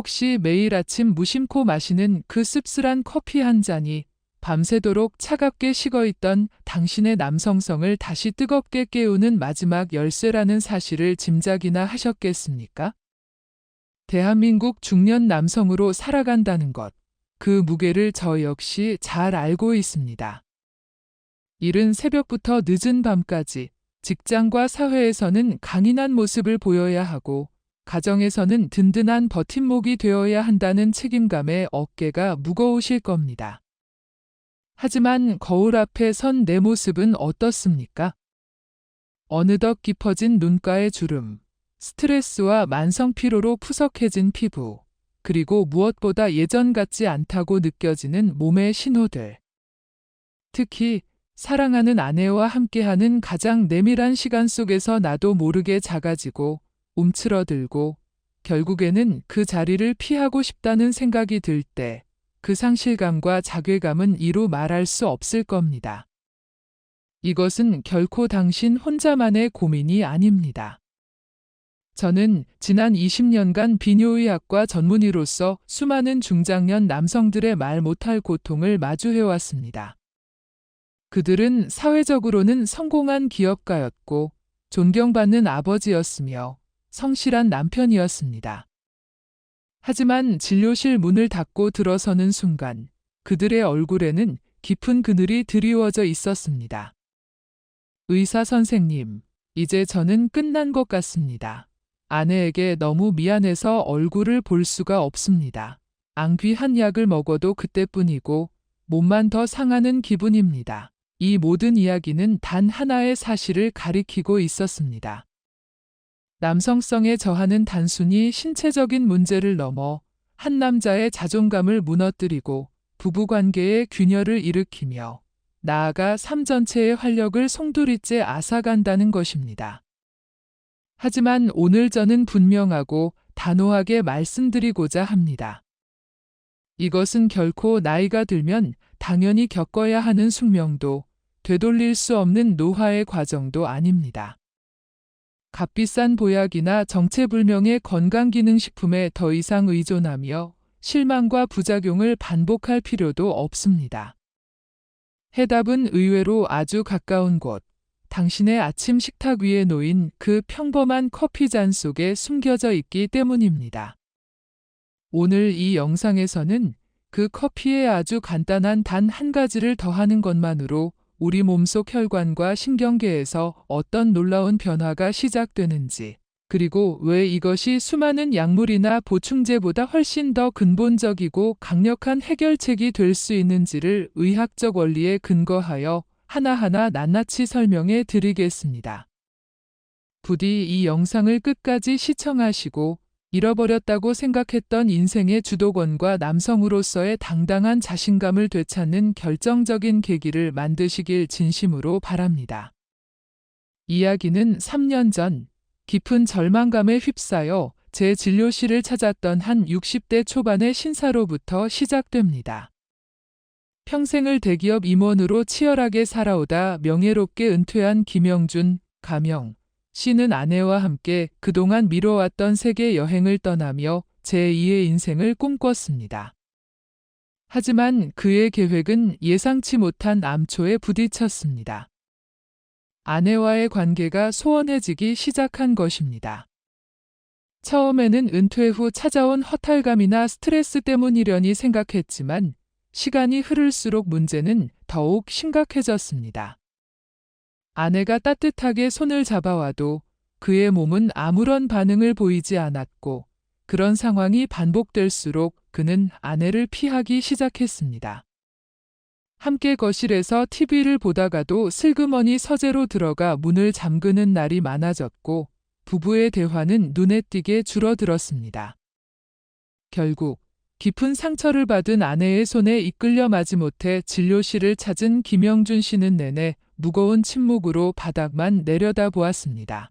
혹시 매일 아침 무심코 마시는 그 씁쓸한 커피 한 잔이 밤새도록 차갑게 식어있던 당신의 남성성을 다시 뜨겁게 깨우는 마지막 열쇠라는 사실을 짐작이나 하셨겠습니까? 대한민국 중년 남성으로 살아간다는 것, 그 무게를 저 역시 잘 알고 있습니다. 이른 새벽부터 늦은 밤까지 직장과 사회에서는 강인한 모습을 보여야 하고 가정에서는 든든한 버팀목이 되어야 한다는 책임감에 어깨가 무거우실 겁니다. 하지만 거울 앞에 선 내 모습은 어떻습니까? 어느덧 깊어진 눈가의 주름, 스트레스와 만성 피로로 푸석해진 피부, 그리고 무엇보다 예전 같지 않다고 느껴지는 몸의 신호들. 특히 사랑하는 아내와 함께하는 가장 내밀한 시간 속에서 나도 모르게 작아지고 움츠러들고 결국에는 그 자리를 피하고 싶다는 생각이 들 때 그 상실감과 자괴감은 이루 말할 수 없을 겁니다. 이것은 결코 당신 혼자만의 고민이 아닙니다. 저는 지난 20년간 비뇨의학과 전문의로서 수많은 중장년 남성들의 말 못할 고통을 마주해왔습니다. 그들은 사회적으로는 성공한 기업가였고 존경받는 아버지였으며 성실한 남편이었습니다. 하지만 진료실 문을 닫고 들어서는 순간 그들의 얼굴에는 깊은 그늘이 드리워져 있었습니다. 의사 선생님, 이제 저는 끝난 것 같습니다. 아내에게 너무 미안해서 얼굴을 볼 수가 없습니다. 앙귀한 약을 먹어도 그때뿐이고 몸만 더 상하는 기분입니다. 이 모든 이야기는 단 하나의 사실을 가리키고 있었습니다. 남성성의 저하는 단순히 신체적인 문제를 넘어 한 남자의 자존감을 무너뜨리고 부부관계의 균열을 일으키며 나아가 삶 전체의 활력을 송두리째 앗아간다는 것입니다. 하지만 오늘 저는 분명하고 단호하게 말씀드리고자 합니다. 이것은 결코 나이가 들면 당연히 겪어야 하는 숙명도 되돌릴 수 없는 노화의 과정도 아닙니다. 값비싼 보약이나 정체불명의 건강기능식품에 더 이상 의존하며 실망과 부작용을 반복할 필요도 없습니다. 해답은 의외로 아주 가까운 곳, 당신의 아침 식탁 위에 놓인 그 평범한 커피 잔 속에 숨겨져 있기 때문입니다. 오늘 이 영상에서는 그 커피에 아주 간단한 단 한 가지를 더하는 것만으로 우리 몸속 혈관과 신경계에서 어떤 놀라운 변화가 시작되는지, 그리고 왜 이것이 수많은 약물이나 보충제보다 훨씬 더 근본적이고 강력한 해결책이 될 수 있는지를 의학적 원리에 근거하여 하나하나 낱낱이 설명해 드리겠습니다. 부디 이 영상을 끝까지 시청하시고 잃어버렸다고 생각했던 인생의 주도권과 남성으로서의 당당한 자신감을 되찾는 결정적인 계기를 만드시길 진심으로 바랍니다. 이야기는 3년 전 깊은 절망감에 휩싸여 제 진료실을 찾았던 한 60대 초반의 신사로부터 시작됩니다. 평생을 대기업 임원으로 치열하게 살아오다 명예롭게 은퇴한 김영준, 가명 씨는 아내와 함께 그동안 미뤄왔던 세계 여행을 떠나며 제2의 인생을 꿈꿨습니다. 하지만 그의 계획은 예상치 못한 암초에 부딪혔습니다. 아내와의 관계가 소원해지기 시작한 것입니다. 처음에는 은퇴 후 찾아온 허탈감이나 스트레스 때문이려니 생각했지만 시간이 흐를수록 문제는 더욱 심각해졌습니다. 아내가 따뜻하게 손을 잡아와도 그의 몸은 아무런 반응을 보이지 않았고 그런 상황이 반복될수록 그는 아내를 피하기 시작했습니다. 함께 거실에서 TV를 보다가도 슬그머니 서재로 들어가 문을 잠그는 날이 많아졌고 부부의 대화는 눈에 띄게 줄어들었습니다. 결국 깊은 상처를 받은 아내의 손에 이끌려 마지못해 진료실을 찾은 김영준 씨는 내내 무거운 침묵으로 바닥만 내려다보았습니다.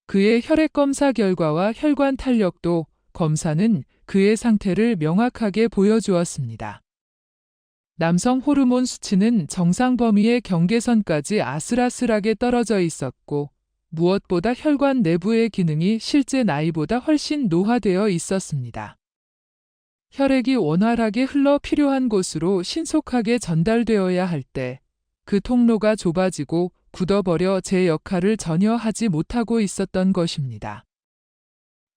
그의 혈액검사 결과와 혈관 탄력도 검사는 그의 상태를 명확하게 보여주었습니다. 남성 호르몬 수치는 정상 범위의 경계선까지 아슬아슬하게 떨어져 있었고 무엇보다 혈관 내부의 기능이 실제 나이보다 훨씬 노화되어 있었습니다. 혈액이 원활하게 흘러 필요한 곳으로 신속하게 전달되어야 할 때 그 통로가 좁아지고 굳어버려 제 역할을 전혀 하지 못하고 있었던 것입니다.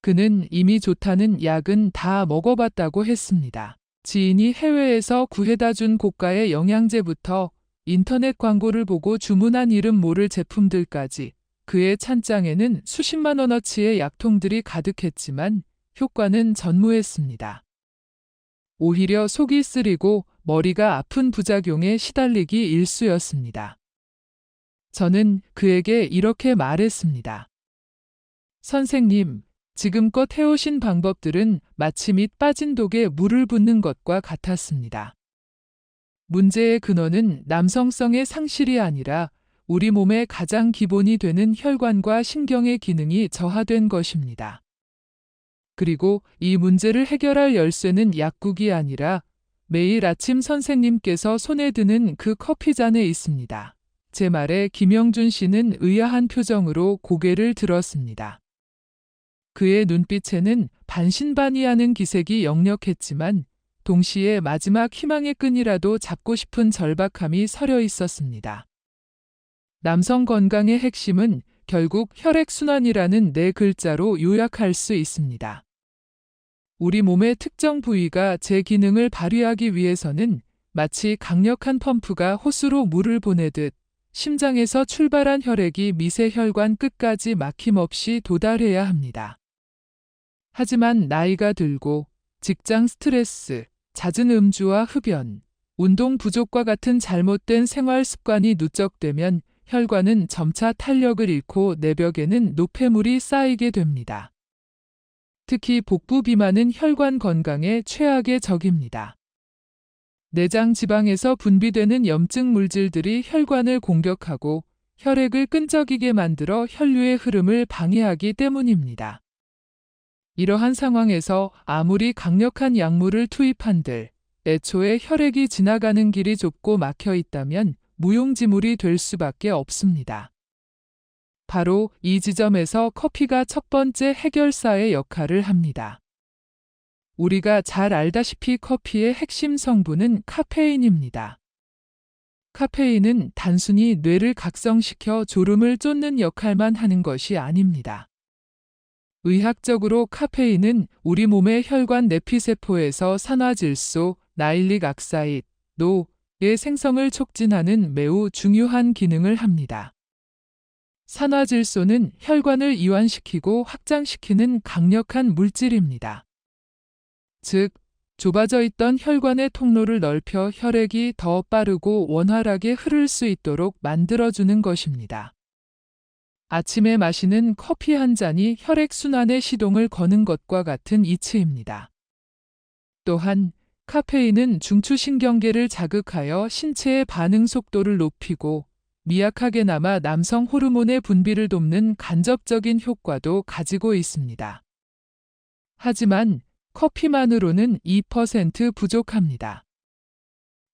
그는 이미 좋다는 약은 다 먹어봤다고 했습니다. 지인이 해외에서 구해다 준 고가의 영양제부터 인터넷 광고를 보고 주문한 이름 모를 제품들까지 그의 찬장에는 수십만 원어치의 약통들이 가득했지만 효과는 전무했습니다. 오히려 속이 쓰리고 머리가 아픈 부작용에 시달리기 일쑤였습니다. 저는 그에게 이렇게 말했습니다. 선생님, 지금껏 해오신 방법들은 마치 밑 빠진 독에 물을 붓는 것과 같았습니다. 문제의 근원은 남성성의 상실이 아니라 우리 몸의 가장 기본이 되는 혈관과 신경의 기능이 저하된 것입니다. 그리고 이 문제를 해결할 열쇠는 약국이 아니라 매일 아침 선생님께서 손에 드는 그 커피잔에 있습니다. 제 말에 김영준 씨는 의아한 표정으로 고개를 들었습니다. 그의 눈빛에는 반신반의하는 기색이 역력했지만 동시에 마지막 희망의 끈이라도 잡고 싶은 절박함이 서려 있었습니다. 남성 건강의 핵심은 결국 혈액순환이라는 네 글자로 요약할 수 있습니다. 우리 몸의 특정 부위가 제 기능을 발휘하기 위해서는 마치 강력한 펌프가 호수로 물을 보내듯 심장에서 출발한 혈액이 미세혈관 끝까지 막힘없이 도달해야 합니다. 하지만 나이가 들고 직장 스트레스, 잦은 음주와 흡연, 운동 부족과 같은 잘못된 생활 습관이 누적되면 혈관은 점차 탄력을 잃고 내벽에는 노폐물이 쌓이게 됩니다. 특히 복부 비만은 혈관 건강에 최악의 적입니다. 내장 지방에서 분비되는 염증 물질들이 혈관을 공격하고 혈액을 끈적이게 만들어 혈류의 흐름을 방해하기 때문입니다. 이러한 상황에서 아무리 강력한 약물을 투입한들 애초에 혈액이 지나가는 길이 좁고 막혀 있다면 무용지물이 될 수밖에 없습니다. 바로 이 지점에서 커피가 첫 번째 해결사의 역할을 합니다. 우리가 잘 알다시피 커피의 핵심 성분은 카페인입니다. 카페인은 단순히 뇌를 각성시켜 졸음을 쫓는 역할만 하는 것이 아닙니다. 의학적으로 카페인은 우리 몸의 혈관 내피세포에서 산화질소, 나일릭 악사이드, 노의 생성을 촉진하는 매우 중요한 기능을 합니다. 산화질소는 혈관을 이완시키고 확장시키는 강력한 물질입니다. 즉, 좁아져 있던 혈관의 통로를 넓혀 혈액이 더 빠르고 원활하게 흐를 수 있도록 만들어주는 것입니다. 아침에 마시는 커피 한 잔이 혈액순환의 시동을 거는 것과 같은 이치입니다. 또한 카페인은 중추신경계를 자극하여 신체의 반응 속도를 높이고 미약하게나마 남성 호르몬의 분비를 돕는 간접적인 효과도 가지고 있습니다. 하지만 커피만으로는 2% 부족합니다.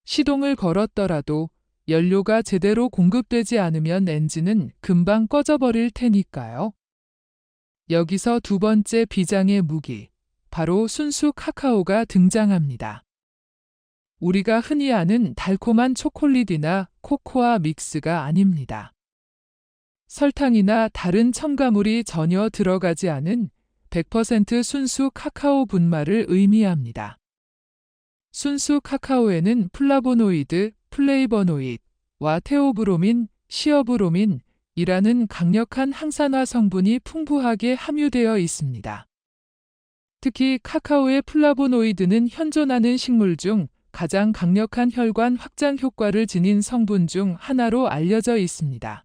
시동을 걸었더라도 연료가 제대로 공급되지 않으면 엔진은 금방 꺼져버릴 테니까요. 여기서 두 번째 비장의 무기, 바로 순수 카카오가 등장합니다. 우리가 흔히 아는 달콤한 초콜릿이나 코코아 믹스가 아닙니다. 설탕이나 다른 첨가물이 전혀 들어가지 않은 100% 순수 카카오 분말을 의미합니다. 순수 카카오에는 플라보노이드, 플레이버노이드와 테오브로민, 시어브로민이라는 강력한 항산화 성분이 풍부하게 함유되어 있습니다. 특히 카카오의 플라보노이드는 현존하는 식물 중 가장 강력한 혈관 확장 효과를 지닌 성분 중 하나로 알려져 있습니다.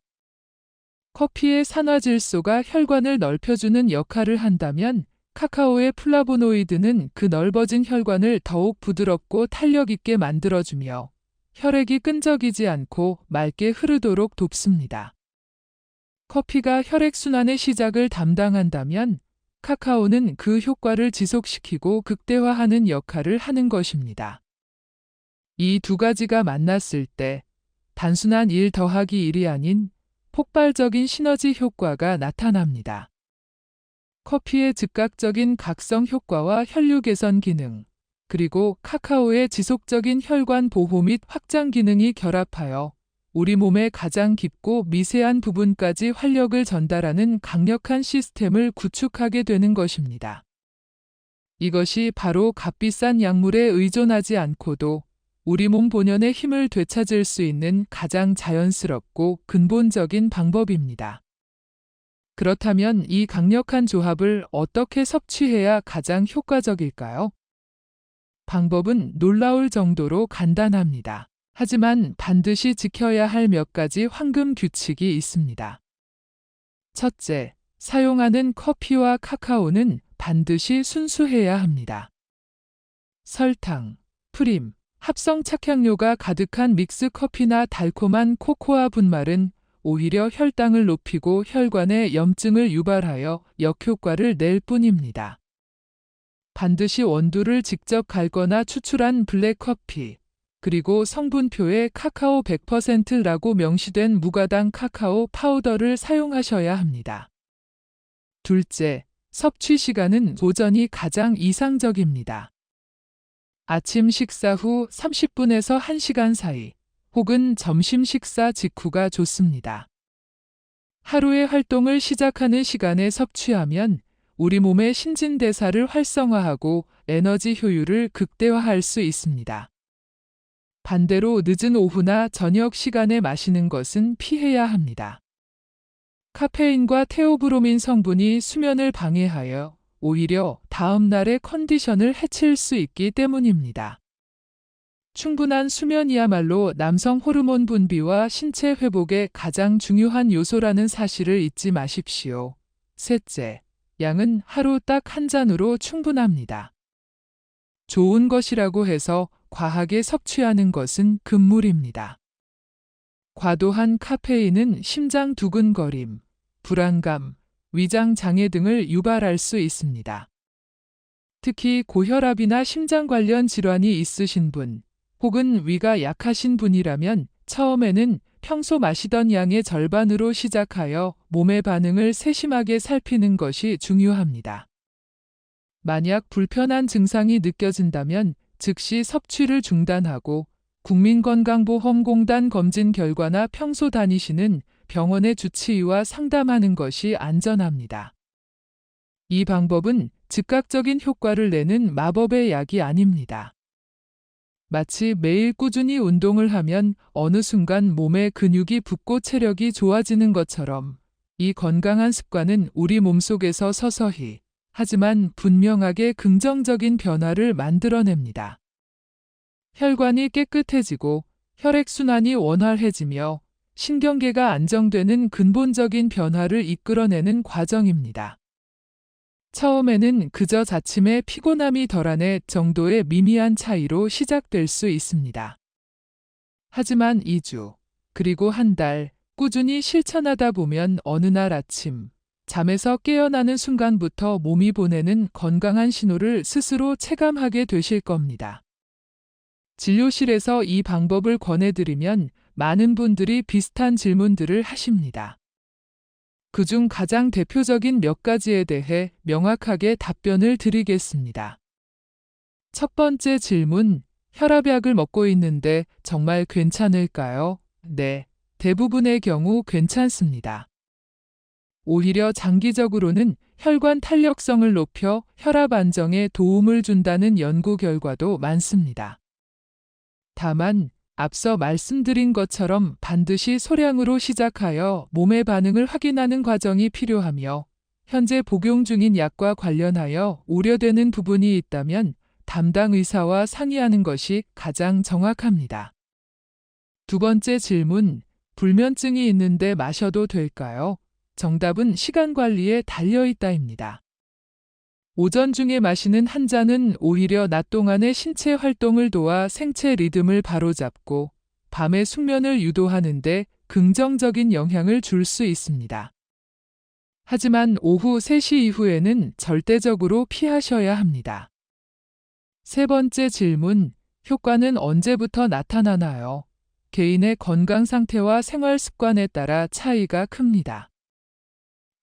커피의 산화질소가 혈관을 넓혀주는 역할을 한다면 카카오의 플라보노이드는 그 넓어진 혈관을 더욱 부드럽고 탄력 있게 만들어주며 혈액이 끈적이지 않고 맑게 흐르도록 돕습니다. 커피가 혈액순환의 시작을 담당한다면 카카오는 그 효과를 지속시키고 극대화하는 역할을 하는 것입니다. 이 두 가지가 만났을 때 단순한 1 더하기 1이 아닌 폭발적인 시너지 효과가 나타납니다. 커피의 즉각적인 각성 효과와 혈류 개선 기능, 그리고 카카오의 지속적인 혈관 보호 및 확장 기능이 결합하여 우리 몸의 가장 깊고 미세한 부분까지 활력을 전달하는 강력한 시스템을 구축하게 되는 것입니다. 이것이 바로 값비싼 약물에 의존하지 않고도 우리 몸 본연의 힘을 되찾을 수 있는 가장 자연스럽고 근본적인 방법입니다. 그렇다면 이 강력한 조합을 어떻게 섭취해야 가장 효과적일까요? 방법은 놀라울 정도로 간단합니다. 하지만 반드시 지켜야 할 몇 가지 황금 규칙이 있습니다. 첫째, 사용하는 커피와 카카오는 반드시 순수해야 합니다. 설탕, 프림, 합성 착향료가 가득한 믹스 커피나 달콤한 코코아 분말은 오히려 혈당을 높이고 혈관에 염증을 유발하여 역효과를 낼 뿐입니다. 반드시 원두를 직접 갈거나 추출한 블랙커피, 그리고 성분표에 카카오 100%라고 명시된 무가당 카카오 파우더를 사용하셔야 합니다. 둘째, 섭취 시간은 오전이 가장 이상적입니다. 아침 식사 후 30분에서 1시간 사이, 혹은 점심 식사 직후가 좋습니다. 하루의 활동을 시작하는 시간에 섭취하면 우리 몸의 신진대사를 활성화하고 에너지 효율을 극대화할 수 있습니다. 반대로 늦은 오후나 저녁 시간에 마시는 것은 피해야 합니다. 카페인과 테오브로민 성분이 수면을 방해하여 오히려 다음 날의 컨디션을 해칠 수 있기 때문입니다. 충분한 수면이야말로 남성 호르몬 분비와 신체 회복에 가장 중요한 요소라는 사실을 잊지 마십시오. 셋째, 양은 하루 딱 한 잔으로 충분합니다. 좋은 것이라고 해서 과하게 섭취하는 것은 금물입니다. 과도한 카페인은 심장 두근거림, 불안감, 위장 장애 등을 유발할 수 있습니다. 특히 고혈압이나 심장 관련 질환이 있으신 분, 혹은 위가 약하신 분이라면 처음에는 평소 마시던 양의 절반으로 시작하여 몸의 반응을 세심하게 살피는 것이 중요합니다. 만약 불편한 증상이 느껴진다면 즉시 섭취를 중단하고 국민건강보험공단 검진 결과나 평소 다니시는 병원의 주치의와 상담하는 것이 안전합니다. 이 방법은 즉각적인 효과를 내는 마법의 약이 아닙니다. 마치 매일 꾸준히 운동을 하면 어느 순간 몸의 근육이 붙고 체력이 좋아지는 것처럼 이 건강한 습관은 우리 몸속에서 서서히, 하지만 분명하게 긍정적인 변화를 만들어냅니다. 혈관이 깨끗해지고 혈액순환이 원활해지며 신경계가 안정되는 근본적인 변화를 이끌어내는 과정입니다. 처음에는 그저 자침에 피곤함이 덜하네 정도의 미미한 차이로 시작될 수 있습니다. 하지만 2주, 그리고 한 달 꾸준히 실천하다 보면 어느 날 아침, 잠에서 깨어나는 순간부터 몸이 보내는 건강한 신호를 스스로 체감하게 되실 겁니다. 진료실에서 이 방법을 권해드리면 많은 분들이 비슷한 질문들을 하십니다. 그중 가장 대표적인 몇 가지에 대해 명확하게 답변을 드리겠습니다. 첫 번째 질문, 혈압약을 먹고 있는데 정말 괜찮을까요? 네, 대부분의 경우 괜찮습니다. 오히려 장기적으로는 혈관 탄력성을 높여 혈압 안정에 도움을 준다는 연구 결과도 많습니다. 다만 앞서 말씀드린 것처럼 반드시 소량으로 시작하여 몸의 반응을 확인하는 과정이 필요하며 현재 복용 중인 약과 관련하여 우려되는 부분이 있다면 담당 의사와 상의하는 것이 가장 정확합니다. 두 번째 질문, 불면증이 있는데 마셔도 될까요? 정답은 시간 관리에 달려있다입니다. 오전 중에 마시는 한 잔은 오히려 낮 동안의 신체 활동을 도와 생체 리듬을 바로잡고 밤의 숙면을 유도하는 데 긍정적인 영향을 줄 수 있습니다. 하지만 오후 3시 이후에는 절대적으로 피하셔야 합니다. 세 번째 질문, 효과는 언제부터 나타나나요? 개인의 건강 상태와 생활 습관에 따라 차이가 큽니다.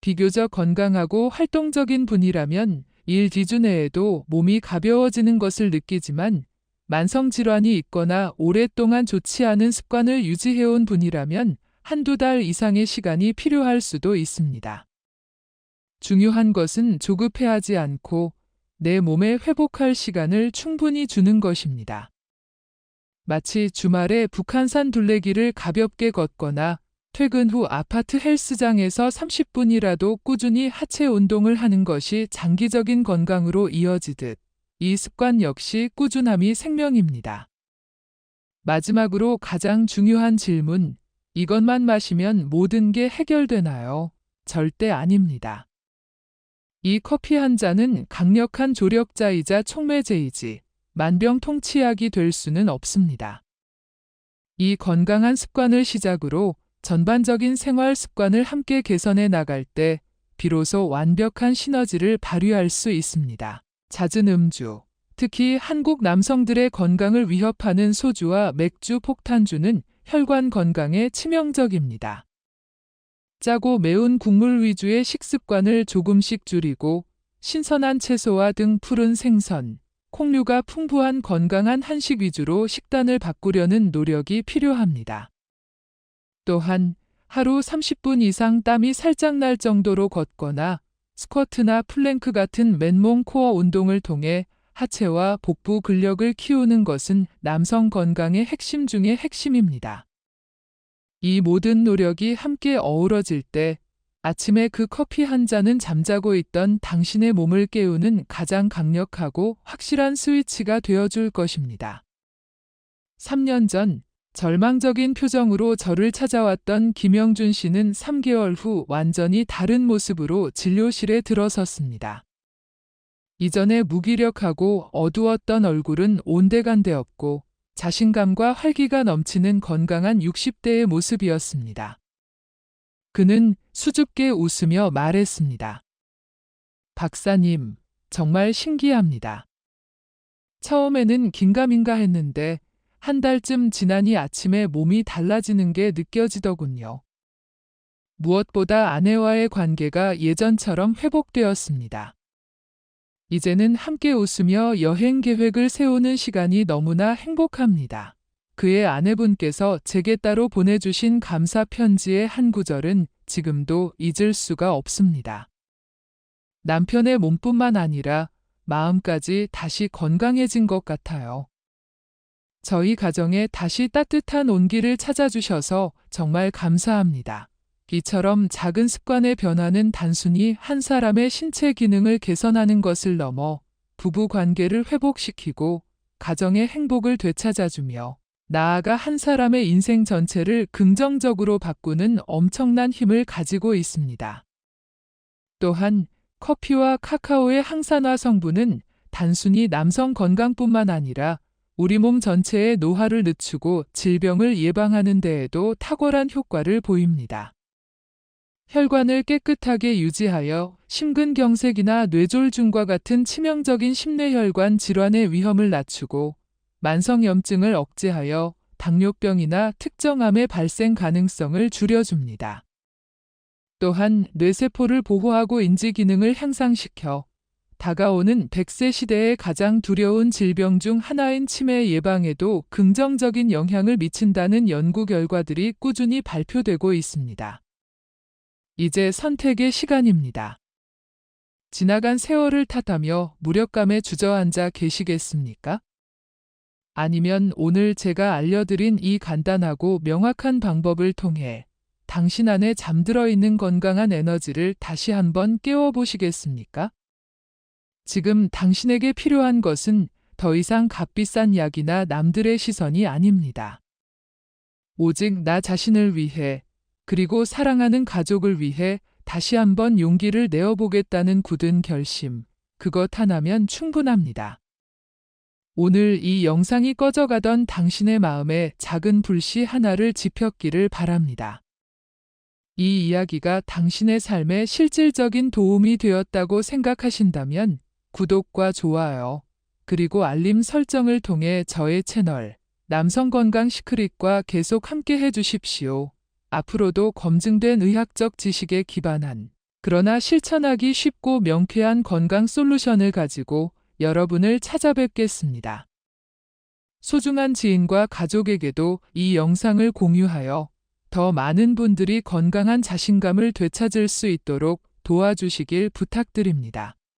비교적 건강하고 활동적인 분이라면 일 기주 내에도 몸이 가벼워지는 것을 느끼지만 만성질환이 있거나 오랫동안 좋지 않은 습관을 유지해온 분이라면 한두 달 이상의 시간이 필요할 수도 있습니다. 중요한 것은 조급해하지 않고 내 몸에 회복할 시간을 충분히 주는 것입니다. 마치 주말에 북한산 둘레길을 가볍게 걷거나 퇴근 후 아파트 헬스장에서 30분이라도 꾸준히 하체 운동을 하는 것이 장기적인 건강으로 이어지듯 이 습관 역시 꾸준함이 생명입니다. 마지막으로 가장 중요한 질문, 이것만 마시면 모든 게 해결되나요? 절대 아닙니다. 이 커피 한 잔은 강력한 조력자이자 촉매제이지 만병통치약이 될 수는 없습니다. 이 건강한 습관을 시작으로 전반적인 생활 습관을 함께 개선해 나갈 때 비로소 완벽한 시너지를 발휘할 수 있습니다. 잦은 음주, 특히 한국 남성들의 건강을 위협하는 소주와 맥주, 폭탄주는 혈관 건강에 치명적입니다. 짜고 매운 국물 위주의 식습관을 조금씩 줄이고 신선한 채소와 등 푸른 생선, 콩류가 풍부한 건강한 한식 위주로 식단을 바꾸려는 노력이 필요합니다. 또한 하루 30분 이상 땀이 살짝 날 정도로 걷거나 스쿼트나 플랭크 같은 맨몸 코어 운동을 통해 하체와 복부 근력을 키우는 것은 남성 건강의 핵심 중의 핵심입니다. 이 모든 노력이 함께 어우러질 때 아침에 그 커피 한 잔은 잠자고 있던 당신의 몸을 깨우는 가장 강력하고 확실한 스위치가 되어줄 것입니다. 3년 전 절망적인 표정으로 저를 찾아왔던 김영준 씨는 3개월 후 완전히 다른 모습으로 진료실에 들어섰습니다. 이전에 무기력하고 어두웠던 얼굴은 온데간데없고 자신감과 활기가 넘치는 건강한 60대의 모습이었습니다. 그는 수줍게 웃으며 말했습니다. 박사님, 정말 신기합니다. 처음에는 긴가민가 했는데 한 달쯤 지나니 아침에 몸이 달라지는 게 느껴지더군요. 무엇보다 아내와의 관계가 예전처럼 회복되었습니다. 이제는 함께 웃으며 여행 계획을 세우는 시간이 너무나 행복합니다. 그의 아내분께서 제게 따로 보내주신 감사 편지의 한 구절은 지금도 잊을 수가 없습니다. 남편의 몸뿐만 아니라 마음까지 다시 건강해진 것 같아요. 저희 가정에 다시 따뜻한 온기를 찾아주셔서 정말 감사합니다. 이처럼 작은 습관의 변화는 단순히 한 사람의 신체 기능을 개선하는 것을 넘어 부부 관계를 회복시키고 가정의 행복을 되찾아주며 나아가 한 사람의 인생 전체를 긍정적으로 바꾸는 엄청난 힘을 가지고 있습니다. 또한 커피와 카카오의 항산화 성분은 단순히 남성 건강뿐만 아니라 우리 몸 전체의 노화를 늦추고 질병을 예방하는 데에도 탁월한 효과를 보입니다. 혈관을 깨끗하게 유지하여 심근경색이나 뇌졸중과 같은 치명적인 심뇌혈관 질환의 위험을 낮추고 만성염증을 억제하여 당뇨병이나 특정암의 발생 가능성을 줄여줍니다. 또한 뇌세포를 보호하고 인지 기능을 향상시켜 다가오는 100세 시대의 가장 두려운 질병 중 하나인 치매 예방에도 긍정적인 영향을 미친다는 연구 결과들이 꾸준히 발표되고 있습니다. 이제 선택의 시간입니다. 지나간 세월을 탓하며 무력감에 주저앉아 계시겠습니까? 아니면 오늘 제가 알려드린 이 간단하고 명확한 방법을 통해 당신 안에 잠들어 있는 건강한 에너지를 다시 한번 깨워보시겠습니까? 지금 당신에게 필요한 것은 더 이상 값비싼 약이나 남들의 시선이 아닙니다. 오직 나 자신을 위해 그리고 사랑하는 가족을 위해 다시 한번 용기를 내어보겠다는 굳은 결심, 그것 하나면 충분합니다. 오늘 이 영상이 꺼져가던 당신의 마음에 작은 불씨 하나를 지폈기를 바랍니다. 이 이야기가 당신의 삶에 실질적인 도움이 되었다고 생각하신다면 구독과 좋아요, 그리고 알림 설정을 통해 저의 채널 남성 건강 시크릿과 계속 함께 해주십시오. 앞으로도 검증된 의학적 지식에 기반한 그러나 실천하기 쉽고 명쾌한 건강 솔루션을 가지고 여러분을 찾아뵙겠습니다. 소중한 지인과 가족에게도 이 영상을 공유하여 더 많은 분들이 건강한 자신감을 되찾을 수 있도록 도와주시길 부탁드립니다.